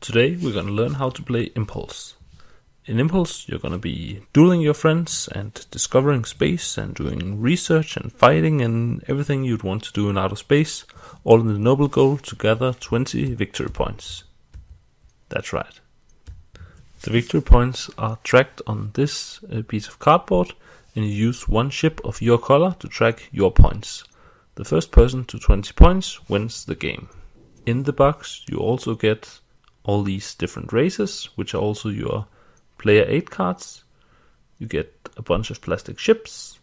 Today we're going to learn how to play Impulse. In Impulse you're going to be dueling your friends and discovering space and doing research and fighting and everything you'd want to do in outer space, all in the noble goal to gather 20 victory points. That's right. The victory points are tracked on this piece of cardboard, and you use one ship of your color to track your points. The first person to 20 points wins the game. In the box you also get all these different races, which are also your player aid cards. You get a bunch of plastic ships,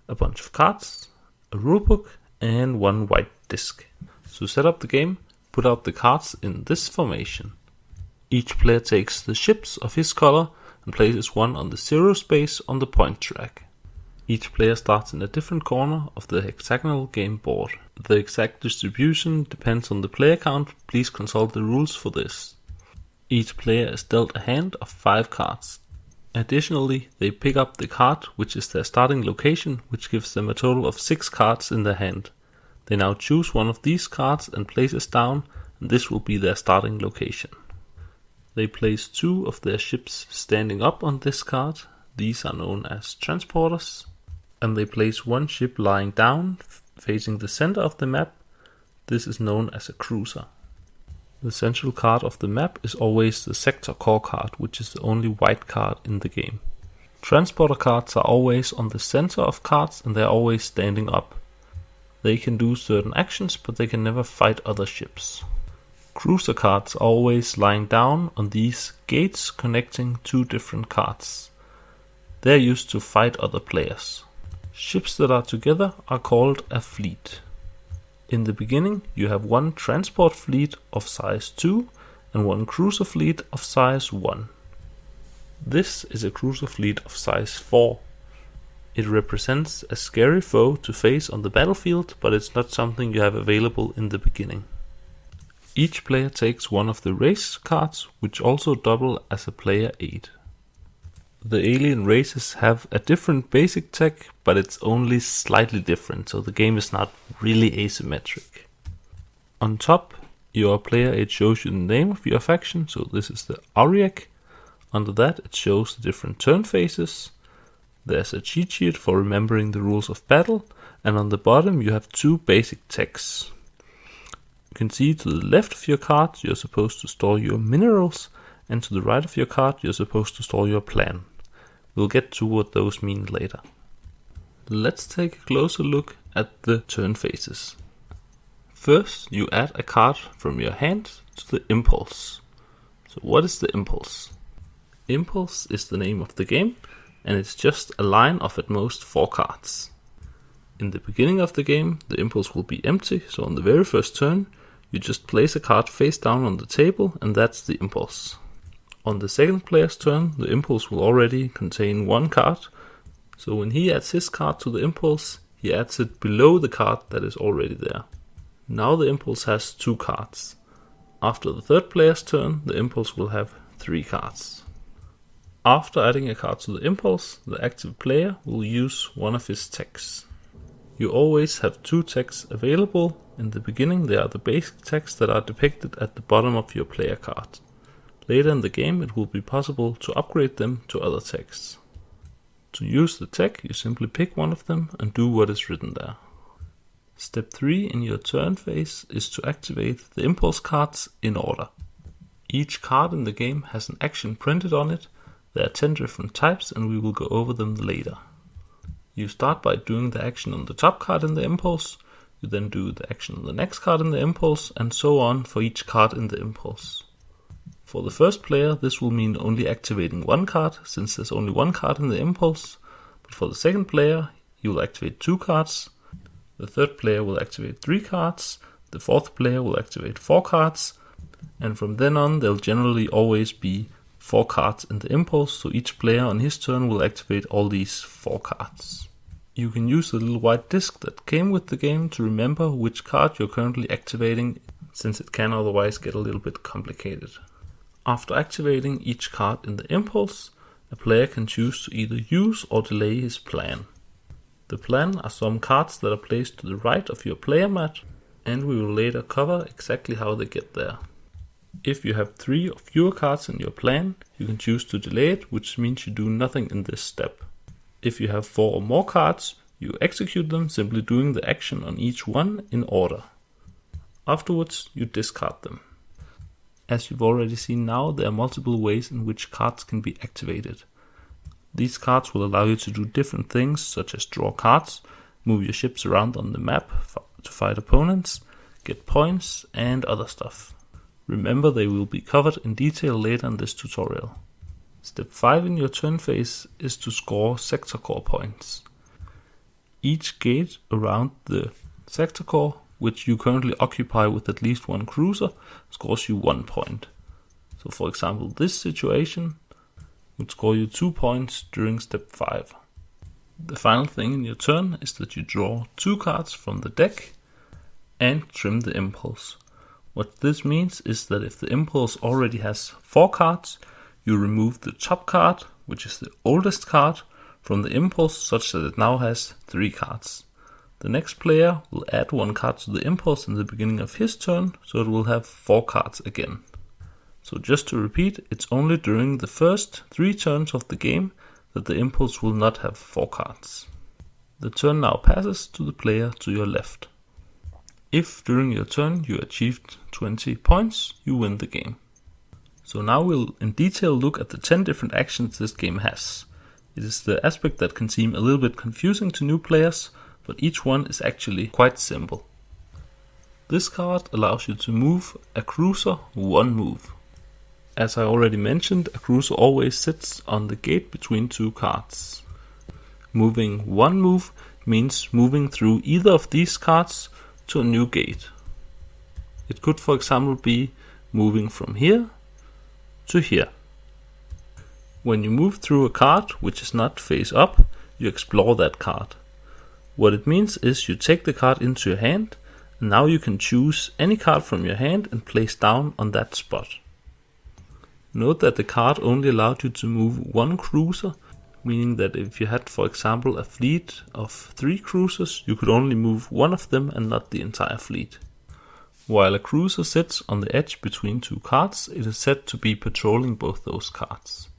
a bunch of cards, a rulebook, and one white disc. So set up the game, put out the cards in this formation. Each player takes the ships of his color and places one on the 0 space on the point track. Each player starts in a different corner of the hexagonal game board. The exact distribution depends on the player count. Please consult the rules for this. Each player is dealt a hand of 5 cards. Additionally, they pick up the card which is their starting location, which gives them a total of 6 cards in their hand. They now choose one of these cards and place it down, and this will be their starting location. They place 2 of their ships standing up on this card. These are known as transporters. And they place 1 ship lying down, facing the center of the map. This is known as a cruiser. The central card of the map is always the sector core card, which is the only white card in the game. Transporter cards are always on the center of cards and they are always standing up. They can do certain actions, but they can never fight other ships. Cruiser cards are always lying down on these gates connecting 2 different cards. They are used to fight other players. Ships that are together are called a fleet. In the beginning you have 1 transport fleet of size 2 and 1 cruiser fleet of size 1. This is a cruiser fleet of size 4. It represents a scary foe to face on the battlefield, but it's not something you have available in the beginning. Each player takes one of the race cards, which also double as a player aid. The alien races have a different basic tech, but it's only slightly different, so the game is not really asymmetric. On top, your player aid shows you the name of your faction, so this is the Auric. Under that it shows the different turn phases. There's a cheat sheet for remembering the rules of battle, and on the bottom you have 2 basic techs. You can see to the left of your card you're supposed to store your minerals, and to the right of your card you're supposed to store your plan. We'll get to what those mean later. Let's take a closer look at the turn phases. First, you add a card from your hand to the Impulse. So what is the Impulse? Impulse is the name of the game, and it's just a line of at most 4 cards. In the beginning of the game, the Impulse will be empty, so on the very first turn, you just place a card face down on the table, and that's the Impulse. On the second player's turn, the Impulse will already contain 1 card, so when he adds his card to the Impulse, he adds it below the card that is already there. Now the Impulse has 2 cards. After the third player's turn, the Impulse will have 3 cards. After adding a card to the Impulse, the active player will use one of his techs. You always have 2 techs available. In the beginning they are the basic techs that are depicted at the bottom of your player card. Later in the game it will be possible to upgrade them to other techs. To use the tech, you simply pick one of them and do what is written there. Step 3 in your turn phase is to activate the Impulse cards in order. Each card in the game has an action printed on it. There are 10 different types and we will go over them later. You start by doing the action on the top card in the Impulse, you then do the action on the next card in the Impulse, and so on for each card in the Impulse. For the first player, this will mean only activating 1 card, since there's only 1 card in the Impulse, but for the second player, he will activate 2 cards, the third player will activate 3 cards, the fourth player will activate 4 cards, and from then on there'll generally always be 4 cards in the Impulse, so each player on his turn will activate all these 4 cards. You can use the little white disc that came with the game to remember which card you're currently activating, since it can otherwise get a little bit complicated. After activating each card in the Impulse, a player can choose to either use or delay his plan. The plan are some cards that are placed to the right of your player mat, and we will later cover exactly how they get there. If you have 3 or fewer cards in your plan, you can choose to delay it, which means you do nothing in this step. If you have 4 or more cards, you execute them, simply doing the action on each one in order. Afterwards, you discard them. As you've already seen now, there are multiple ways in which cards can be activated. These cards will allow you to do different things, such as draw cards, move your ships around on the map to fight opponents, get points, and other stuff. Remember, they will be covered in detail later in this tutorial. Step 5 in your turn phase is to score sector core points. Each gate around the sector core, which you currently occupy with at least 1 cruiser, scores you 1 point. So for example, this situation would score you 2 points during step 5. The final thing in your turn is that you draw 2 cards from the deck and trim the impulse. What this means is that if the impulse already has 4 cards, you remove the top card, which is the oldest card, from the impulse such that it now has 3 cards. The next player will add 1 card to the impulse in the beginning of his turn, so it will have 4 cards again. So just to repeat, it's only during the first 3 turns of the game that the impulse will not have 4 cards. The turn now passes to the player to your left. If during your turn you achieved 20 points, you win the game. So now we'll in detail look at the 10 different actions this game has. It is the aspect that can seem a little bit confusing to new players, but each one is actually quite simple. This card allows you to move a cruiser 1 move. As I already mentioned, a cruiser always sits on the gate between 2 cards. Moving 1 move means moving through either of these cards to a new gate. It could, for example, be moving from here to here. When you move through a card which is not face up, you explore that card. What it means is you take the card into your hand, and now you can choose any card from your hand and place down on that spot. Note that the card only allowed you to move 1 cruiser, meaning that if you had, for example, a fleet of 3 cruisers, you could only move 1 of them and not the entire fleet. While a cruiser sits on the edge between 2 cards, it is said to be patrolling both those cards.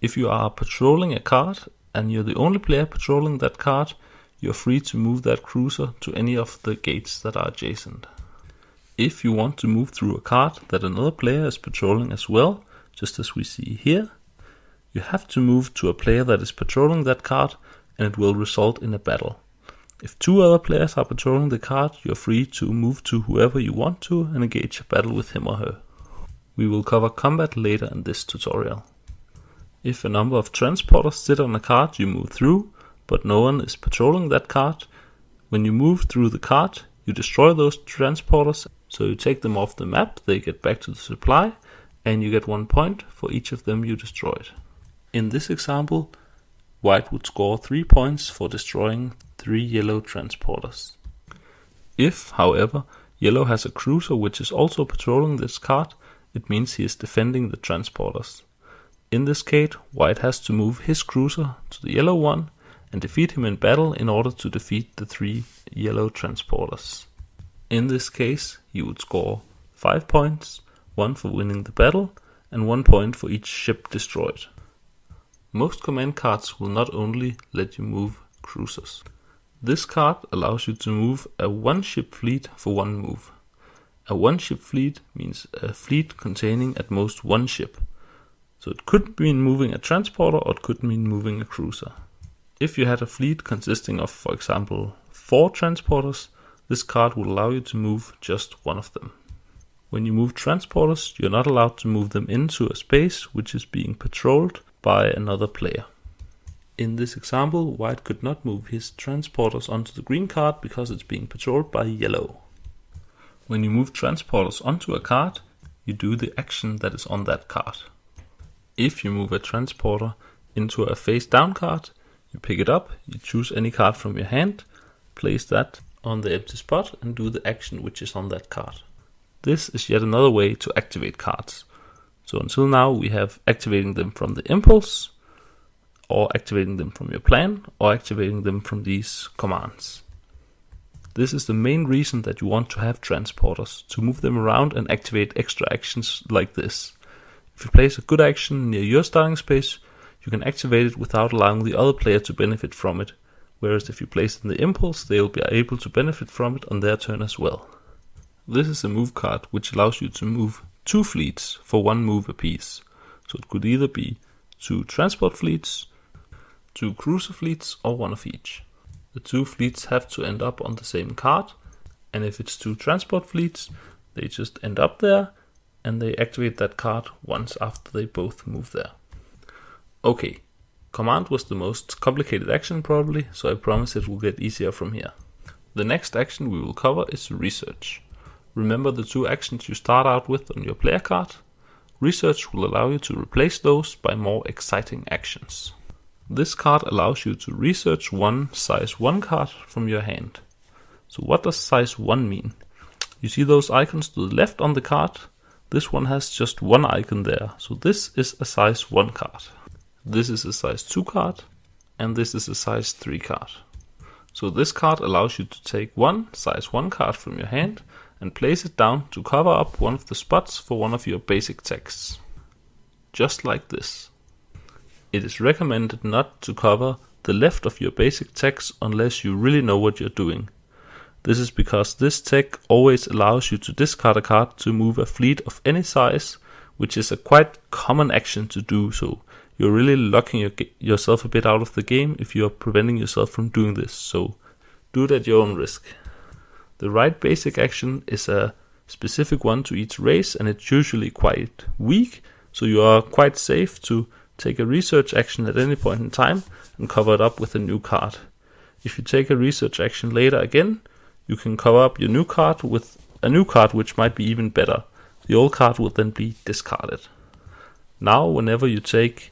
If you are patrolling a card and you're the only player patrolling that card, you're free to move that cruiser to any of the gates that are adjacent. If you want to move through a card that another player is patrolling as well, just as we see here, you have to move to a player that is patrolling that card, and it will result in a battle. If 2 other players are patrolling the card, you're free to move to whoever you want to and engage a battle with him or her. We will cover combat later in this tutorial. If a number of transporters sit on a card you move through, but no one is patrolling that card, when you move through the card, you destroy those transporters, so you take them off the map, they get back to the supply, and you get 1 point for each of them you destroyed. In this example, white would score 3 points for destroying 3 yellow transporters. If, however, yellow has a cruiser which is also patrolling this card, it means he is defending the transporters. In this case, white has to move his cruiser to the yellow one and defeat him in battle in order to defeat the 3 yellow transporters. In this case, he would score 5 points, 1 for winning the battle, and 1 point for each ship destroyed. Most command cards will not only let you move cruisers. This card allows you to move a 1-ship fleet for 1 move. A 1-ship fleet means a fleet containing at most 1 ship. So it could mean moving a transporter or it could mean moving a cruiser. If you had a fleet consisting of, for example, 4 transporters, this card would allow you to move just 1 of them. When you move transporters, you're not allowed to move them into a space which is being patrolled by another player. In this example, white could not move his transporters onto the green card because it's being patrolled by yellow. When you move transporters onto a card, you do the action that is on that card. If you move a transporter into a face down card, you pick it up, you choose any card from your hand, place that on the empty spot and do the action which is on that card. This is yet another way to activate cards. So until now we have activating them from the impulse, or activating them from your plan, or activating them from these commands. This is the main reason that you want to have transporters, to move them around and activate extra actions like this. If you place a good action near your starting space, you can activate it without allowing the other player to benefit from it, whereas if you place it in the impulse, they will be able to benefit from it on their turn as well. This is a move card which allows you to move 2 fleets for 1 move apiece. So it could either be 2 transport fleets, 2 cruiser fleets, or 1 of each. The 2 fleets have to end up on the same card, and if it's 2 transport fleets, they just end up there, and they activate that card once after they both move there. Okay, command was the most complicated action probably, so I promise it will get easier from here. The next action we will cover is research. Remember the 2 actions you start out with on your player card? Research will allow you to replace those by more exciting actions. This card allows you to research 1 size 1 card from your hand. So what does size 1 mean? You see those icons to the left on the card? This one has just 1 icon there, so this is a size 1 card. This is a size 2 card, and this is a size 3 card. So this card allows you to take 1 size 1 card from your hand and place it down to cover up one of the spots for one of your basic texts. Just like this. It is recommended not to cover the left of your basic text unless you really know what you're doing. This is because this tech always allows you to discard a card to move a fleet of any size, which is a quite common action to do, so you're really locking yourself a bit out of the game if you're preventing yourself from doing this, so do it at your own risk. The right basic action is a specific one to each race, and it's usually quite weak, so you are quite safe to take a research action at any point in time and cover it up with a new card. If you take a research action later again, you can cover up your new card with a new card which might be even better. The old card will then be discarded. Now whenever you take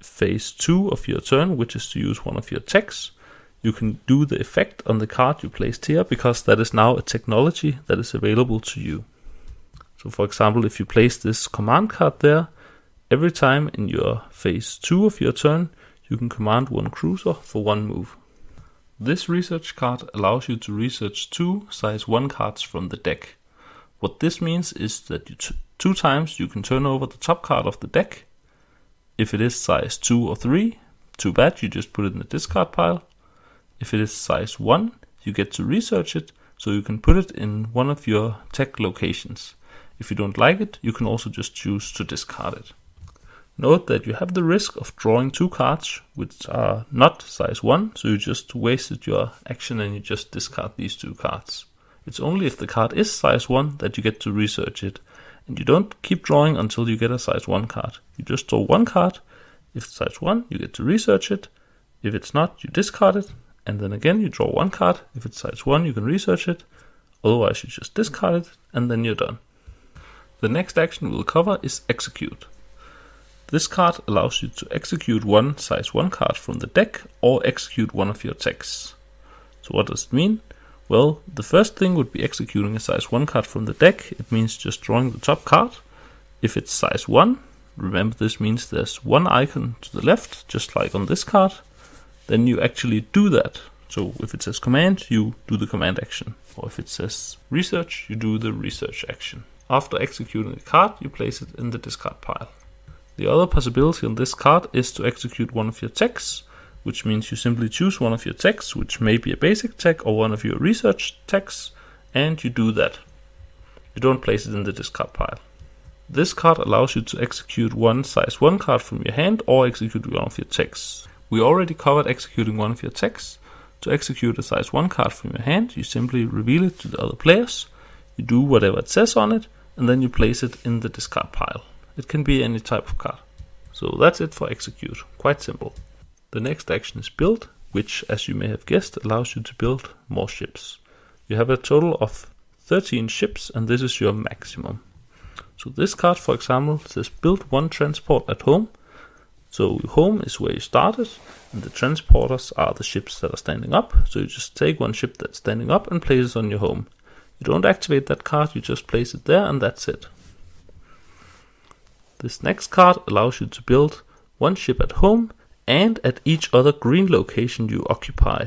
phase 2 of your turn, which is to use one of your techs, you can do the effect on the card you placed here, because that is now a technology that is available to you. So for example, if you place this command card there, every time in your phase 2 of your turn, you can command 1 cruiser for 1 move. This research card allows you to research 2 size 1 cards from the deck. What this means is that 2 times you can turn over the top card of the deck. If it is size 2 or 3, too bad, you just put it in the discard pile. If it is size 1, you get to research it, so you can put it in one of your tech locations. If you don't like it, you can also just choose to discard it. Note that you have the risk of drawing 2 cards which are not size 1, so you just wasted your action and you just discard these 2 cards. It's only if the card is size 1 that you get to research it, and you don't keep drawing until you get a size 1 card. You just draw 1 card. If it's size 1, you get to research it. If it's not, you discard it, and then again you draw 1 card. If it's size 1, you can research it. Otherwise you just discard it, and then you're done. The next action we'll cover is execute. This card allows you to execute 1 size 1 card from the deck or execute one of your texts. So what does it mean? Well, the first thing would be executing a size 1 card from the deck. It means just drawing the top card. If it's size 1, remember this means there's 1 icon to the left, just like on this card. Then you actually do that. So if it says command, you do the command action. Or if it says research, you do the research action. After executing the card, you place it in the discard pile. The other possibility on this card is to execute one of your texts, which means you simply choose one of your texts, which may be a basic tech or one of your research texts, and you do that. You don't place it in the discard pile. This card allows you to execute 1 size 1 card from your hand or execute one of your texts. We already covered executing one of your texts. To execute a size 1 card from your hand, you simply reveal it to the other players, you do whatever it says on it, and then you place it in the discard pile. It can be any type of card. So that's it for execute. Quite simple. The next action is build, which, as you may have guessed, allows you to build more ships. You have a total of 13 ships, and this is your maximum. So this card, for example, says build 1 transport at home. So home is where you started, and the transporters are the ships that are standing up. So you just take 1 ship that's standing up and place it on your home. You don't activate that card, you just place it there, and that's it. This next card allows you to build 1 ship at home and at each other green location you occupy.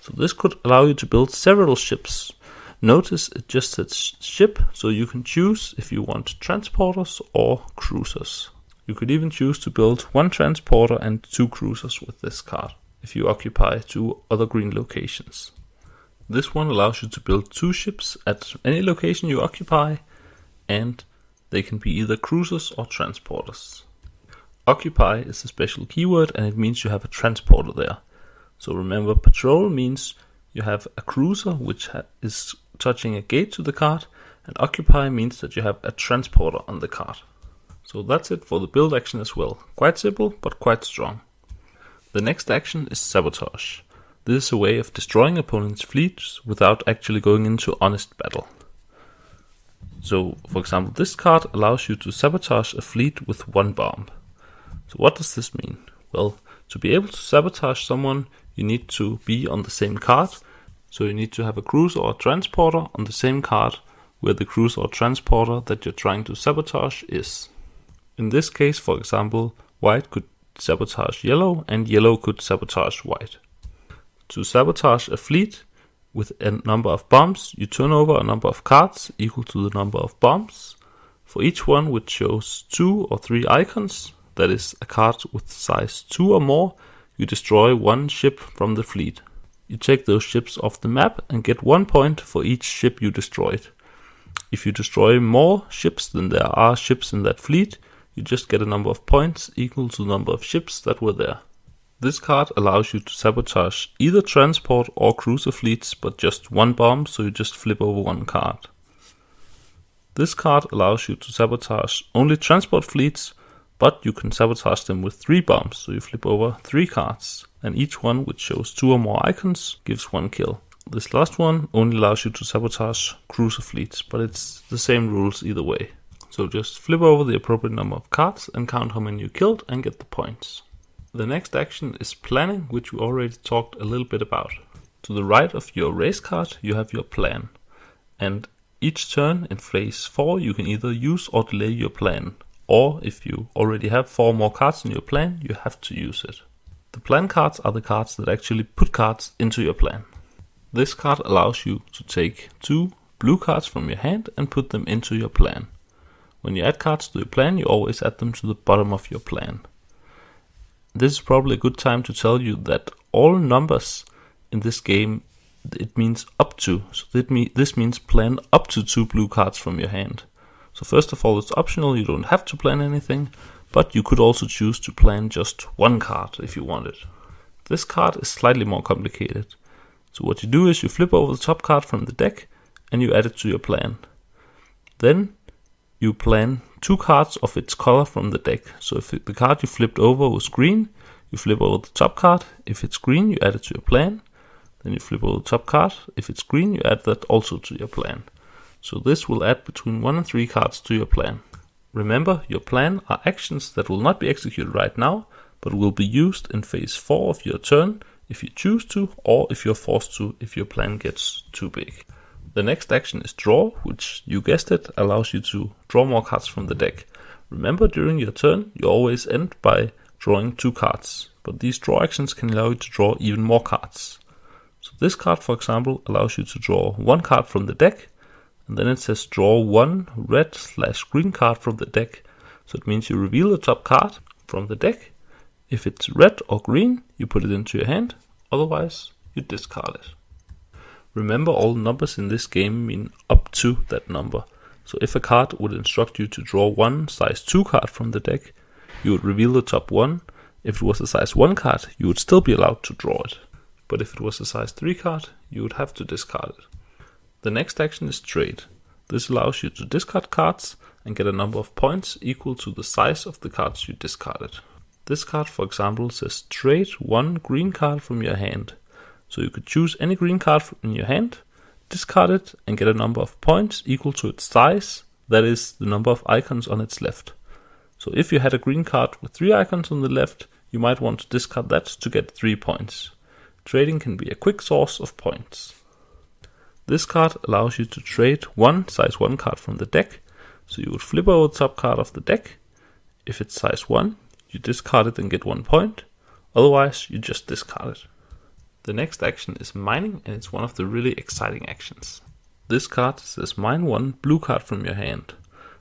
So this could allow you to build several ships. Notice it just says ship, so you can choose if you want transporters or cruisers. You could even choose to build 1 transporter and 2 cruisers with this card, if you occupy 2 other green locations. This one allows you to build 2 ships at any location you occupy, and they can be either cruisers or transporters. Occupy is a special keyword, and it means you have a transporter there. So remember, patrol means you have a cruiser which is touching a gate to the card, and occupy means that you have a transporter on the card. So that's it for the build action as well. Quite simple, but quite strong. The next action is sabotage. This is a way of destroying opponents' fleets without actually going into honest battle. So, for example, this card allows you to sabotage a fleet with 1 bomb. So what does this mean? Well, to be able to sabotage someone, you need to be on the same card. So you need to have a cruiser or transporter on the same card where the cruiser or transporter that you're trying to sabotage is. In this case, for example, white could sabotage yellow and yellow could sabotage white. To sabotage a fleet with a number of bombs, you turn over a number of cards equal to the number of bombs. For each one which shows 2 or 3 icons, that is a card with size 2 or more, you destroy 1 ship from the fleet. You take those ships off the map and get 1 point for each ship you destroyed. If you destroy more ships than there are ships in that fleet, you just get a number of points equal to the number of ships that were there. This card allows you to sabotage either transport or cruiser fleets, but just 1 bomb, so you just flip over 1 card. This card allows you to sabotage only transport fleets, but you can sabotage them with 3 bombs, so you flip over 3 cards, and each one which shows 2 or more icons gives 1 kill. This last one only allows you to sabotage cruiser fleets, but it's the same rules either way. So just flip over the appropriate number of cards and count how many you killed and get the points. The next action is planning, which we already talked a little bit about. To the right of your race card you have your plan, and each turn in phase 4 you can either use or delay your plan, or if you already have 4 more cards in your plan, you have to use it. The plan cards are the cards that actually put cards into your plan. This card allows you to take 2 blue cards from your hand and put them into your plan. When you add cards to your plan, you always add them to the bottom of your plan. This is probably a good time to tell you that all numbers in this game, it means up to. So this means plan up to 2 blue cards from your hand. So first of all, it's optional, you don't have to plan anything, but you could also choose to plan just 1 card if you wanted. This card is slightly more complicated. So what you do is you flip over the top card from the deck and you add it to your plan. Then you plan 2 cards of its color from the deck. So if the card you flipped over was green, you flip over the top card. If it's green, you add it to your plan. Then you flip over the top card. If it's green, you add that also to your plan. So this will add between 1 and 3 cards to your plan. Remember, your plan are actions that will not be executed right now, but will be used in phase 4 of your turn if you choose to, or if you're forced to if your plan gets too big. The next action is draw, which, you guessed it, allows you to draw more cards from the deck. Remember, during your turn, you always end by drawing 2 cards, but these draw actions can allow you to draw even more cards. So this card, for example, allows you to draw 1 card from the deck, and then it says draw 1 red/green card from the deck. So it means you reveal the top card from the deck. If it's red or green, you put it into your hand, otherwise you discard it. Remember, all numbers in this game mean up to that number. So if a card would instruct you to draw 1 size 2 card from the deck, you would reveal the top 1. If it was a size 1 card, you would still be allowed to draw it. But if it was a size 3 card, you would have to discard it. The next action is trade. This allows you to discard cards and get a number of points equal to the size of the cards you discarded. This card, for example, says trade 1 green card from your hand. So you could choose any green card in your hand, discard it, and get a number of points equal to its size, that is, the number of icons on its left. So if you had a green card with 3 icons on the left, you might want to discard that to get 3 points. Trading can be a quick source of points. This card allows you to trade 1 size 1 card from the deck, so you would flip over the top card of the deck. If it's size 1, you discard it and get 1 point, otherwise you just discard it. The next action is mining, and it's one of the really exciting actions. This card says mine one blue card from your hand.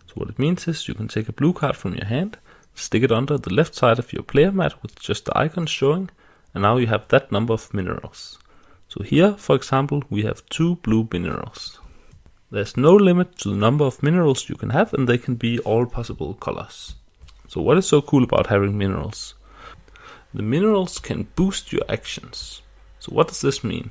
So what it means is you can take a blue card from your hand, stick it under the left side of your player mat with just the icons showing, and now you have that number of minerals. So here, for example, we have 2 blue minerals. There's no limit to the number of minerals you can have, and they can be all possible colors. So what is so cool about having minerals? The minerals can boost your actions. So what does this mean?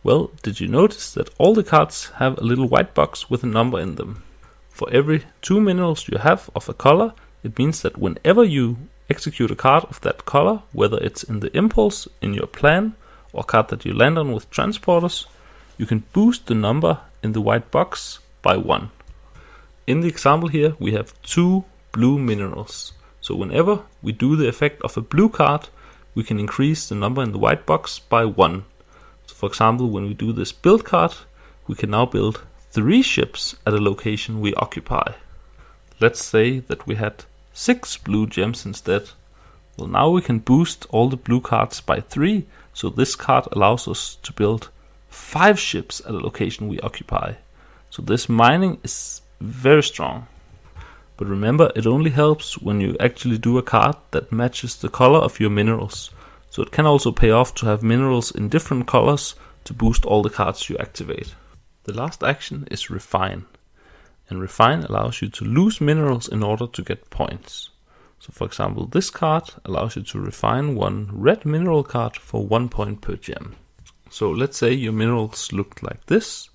Well, did you notice that all the cards have a little white box with a number in them? For every 2 minerals you have of a color, it means that whenever you execute a card of that color, whether it's in the impulse, in your plan, or a card that you land on with transporters, you can boost the number in the white box by 1. In the example here, we have 2 blue minerals. So whenever we do the effect of a blue card, we can increase the number in the white box by 1. So for example, when we do this build card, we can now build 3 ships at a location we occupy. Let's say that we had 6 blue gems instead. Well, now we can boost all the blue cards by 3, so this card allows us to build 5 ships at a location we occupy. So this mining is very strong. But remember, it only helps when you actually do a card that matches the color of your minerals. So it can also pay off to have minerals in different colors to boost all the cards you activate. The last action is refine. And refine allows you to lose minerals in order to get points. So for example, this card allows you to refine 1 red mineral card for 1 point per gem. So let's say your minerals looked like this.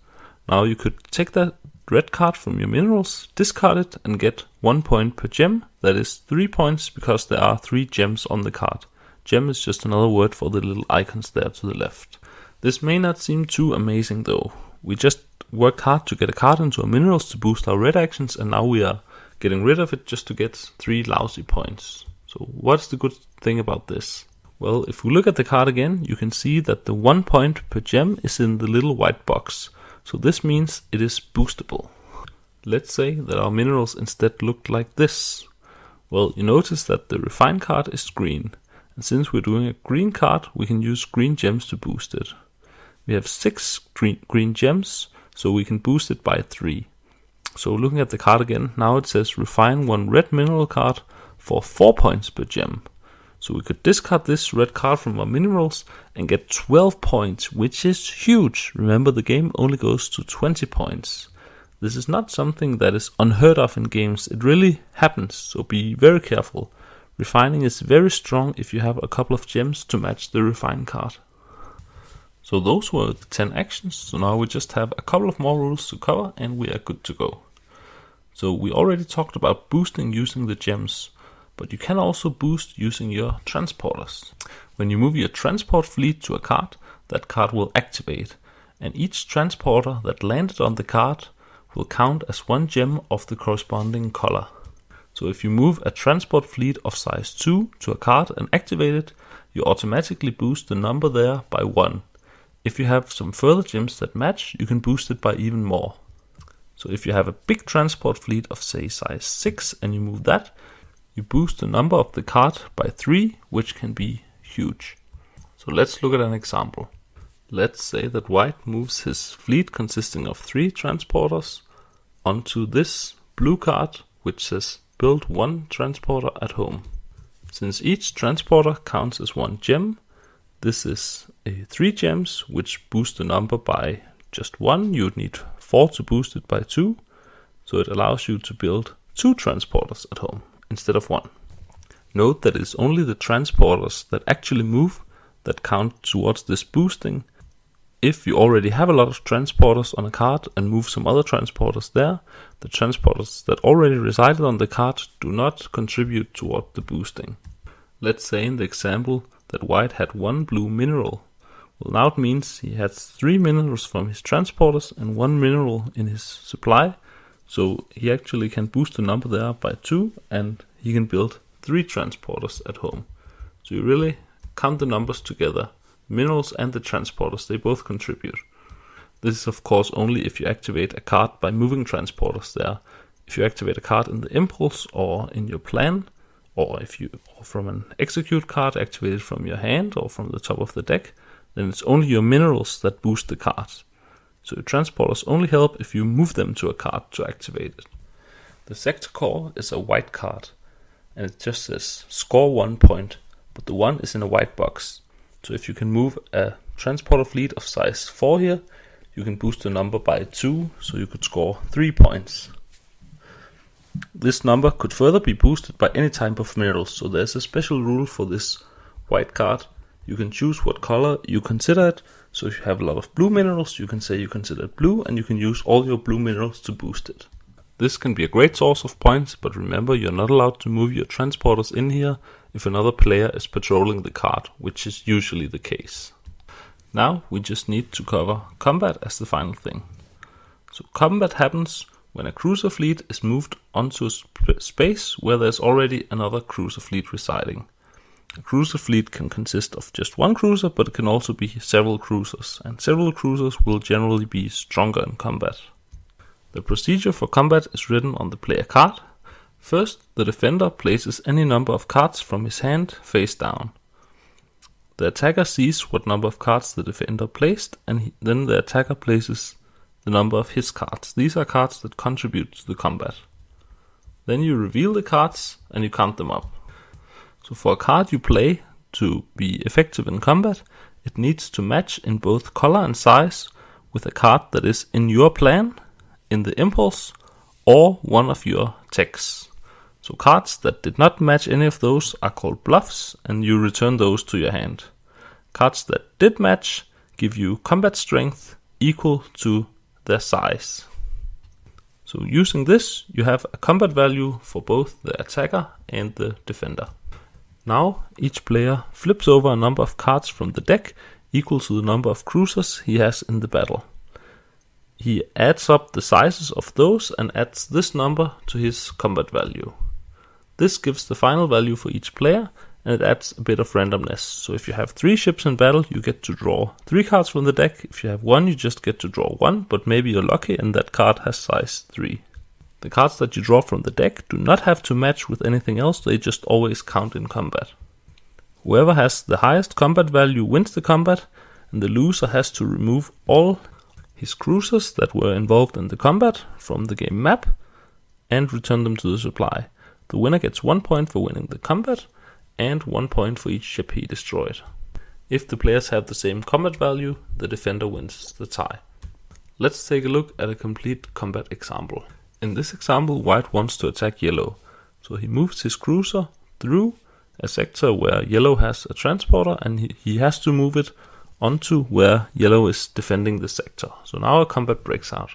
Now you could take that red card from your minerals, discard it, and get 1 point per gem. That is 3 points because there are 3 gems on the card. Gem is just another word for the little icons there to the left. This may not seem too amazing though. We just worked hard to get a card into our minerals to boost our red actions, and now we are getting rid of it just to get 3 lousy points. So what's the good thing about this? Well, if we look at the card again, you can see that the 1 point per gem is in the little white box. So this means it is boostable. Let's say that our minerals instead looked like this. Well, you notice that the refine card is green. And since we're doing a green card, we can use green gems to boost it. We have 6 green gems, so we can boost it by 3. So looking at the card again, now it says refine 1 red mineral card for 4 points per gem. So we could discard this red card from our minerals and get 12 points, which is huge. Remember, the game only goes to 20 points. This is not something that is unheard of in games. It really happens, so be very careful. Refining is very strong if you have a couple of gems to match the refine card. So those were the 10 actions. So now we just have a couple of more rules to cover and we are good to go. So we already talked about boosting using the gems, but you can also boost using your transporters. When you move your transport fleet to a card, that card will activate, and each transporter that landed on the card will count as 1 gem of the corresponding color. So if you move a transport fleet of size 2 to a card and activate it, you automatically boost the number there by 1. If you have some further gems that match, you can boost it by even more. So if you have a big transport fleet of say size 6 and you move that, you boost the number of the card by 3, which can be huge. So let's look at an example. Let's say that white moves his fleet consisting of 3 transporters onto this blue card, which says build 1 transporter at home. Since each transporter counts as 1 gem, this is 3 gems, which boost the number by just 1. You would need 4 to boost it by 2. So it allows you to build 2 transporters at home instead of 1. Note that it's only the transporters that actually move that count towards this boosting. If you already have a lot of transporters on a card and move some other transporters there, the transporters that already resided on the card do not contribute toward the boosting. Let's say in the example that white had 1 blue mineral. Well, now it means he has 3 minerals from his transporters and 1 mineral in his supply. So he actually can boost the number there by 2 and he can build 3 transporters at home. So you really count the numbers together. Minerals and the transporters, they both contribute. This is of course only if you activate a card by moving transporters there. If you activate a card in the impulse or in your plan, or from an execute card activated from your hand or from the top of the deck, then it's only your minerals that boost the card. So your transporters only help if you move them to a card to activate it. The sector core is a white card, and it just says score 1 point, but the 1 is in a white box. So if you can move a transporter fleet of size 4 here, you can boost the number by 2, so you could score 3 points. This number could further be boosted by any type of minerals, so there's a special rule for this white card. You can choose what color you consider it, so if you have a lot of blue minerals, you can say you consider it blue, and you can use all your blue minerals to boost it. This can be a great source of points, but remember you're not allowed to move your transporters in here if another player is patrolling the card, which is usually the case. Now we just need to cover combat as the final thing. So combat happens when a cruiser fleet is moved onto a space where there's already another cruiser fleet residing. A cruiser fleet can consist of just one cruiser, but it can also be several cruisers, and several cruisers will generally be stronger in combat. The procedure for combat is written on the player card. First, the defender places any number of cards from his hand face down. The attacker sees what number of cards the defender placed, and then the attacker places the number of his cards. These are cards that contribute to the combat. Then you reveal the cards and you count them up. So for a card you play to be effective in combat, it needs to match in both color and size with a card that is in your plan, in the impulse, or one of your techs. So cards that did not match any of those are called bluffs, and you return those to your hand. Cards that did match give you combat strength equal to their size. So using this, you have a combat value for both the attacker and the defender. Now each player flips over a number of cards from the deck equal to the number of cruisers he has in the battle. He adds up the sizes of those and adds this number to his combat value. This gives the final value for each player, and it adds a bit of randomness. So if you have 3 ships in battle, you get to draw 3 cards from the deck. If you have 1, you just get to draw 1, but maybe you're lucky and that card has size 3. The cards that you draw from the deck do not have to match with anything else, they just always count in combat. Whoever has the highest combat value wins the combat, and the loser has to remove all his cruisers that were involved in the combat from the game map and return them to the supply. The winner gets 1 point for winning the combat and 1 point for each ship he destroyed. If the players have the same combat value, the defender wins the tie. Let's take a look at a complete combat example. In this example, white wants to attack yellow, so he moves his cruiser through a sector where yellow has a transporter, and he has to move it onto where yellow is defending the sector. So now a combat breaks out.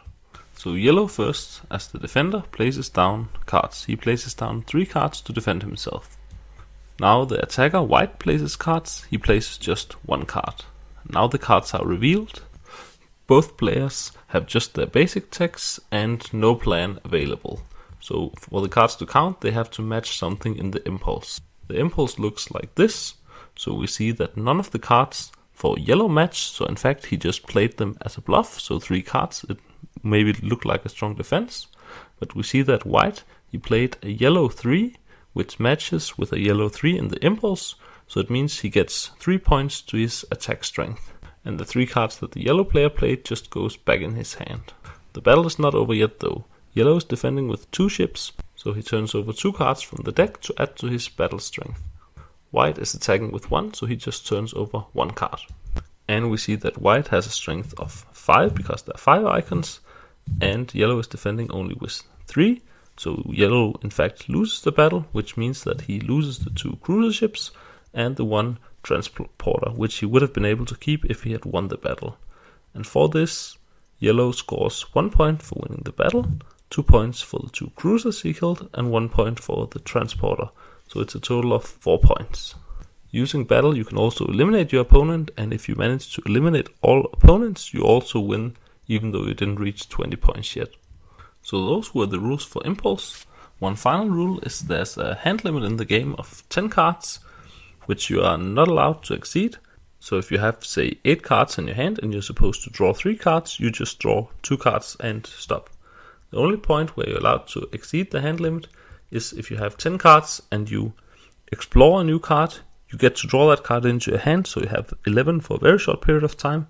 So yellow first, as the defender, places down cards. He places down 3 cards to defend himself. Now the attacker, white, places cards. He places just 1 card. Now the cards are revealed. Both players have just their basic text and no plan available. So for the cards to count, they have to match something in the impulse. The impulse looks like this. So we see that none of the cards for yellow match, so in fact he just played them as a bluff, so 3 cards, it maybe looked like a strong defense, but we see that white, he played a yellow 3, which matches with a yellow 3 in the impulse, so it means he gets 3 points to his attack strength, and the 3 cards that the yellow player played just goes back in his hand. The battle is not over yet though. Yellow is defending with 2 ships, so he turns over 2 cards from the deck to add to his battle strength. White is attacking with 1, so he just turns over 1 card. And we see that white has a strength of 5 because there are 5 icons, and yellow is defending only with 3. So yellow in fact loses the battle, which means that he loses the 2 cruiser ships and the 1 transporter, which he would have been able to keep if he had won the battle. And for this, yellow scores 1 point for winning the battle, 2 points for the 2 cruisers he killed, and 1 point for the transporter. So it's a total of 4 points. Using battle, you can also eliminate your opponent, and if you manage to eliminate all opponents, you also win, even though you didn't reach 20 points yet. So those were the rules for impulse. One final rule is there's a hand limit in the game of 10 cards, which you are not allowed to exceed. So if you have, say, 8 cards in your hand and you're supposed to draw 3 cards, you just draw 2 cards and stop. The only point where you're allowed to exceed the hand limit is if you have 10 cards and you explore a new card, You get to draw that card into your hand, so you have 11 for a very short period of time.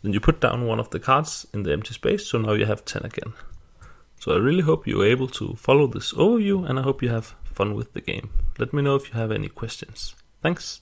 Then you put down one of the cards in the empty space, so now you have 10 again. So I really hope you were able to follow this overview, and I hope you have fun with the game. Let me know if you have any questions. Thanks.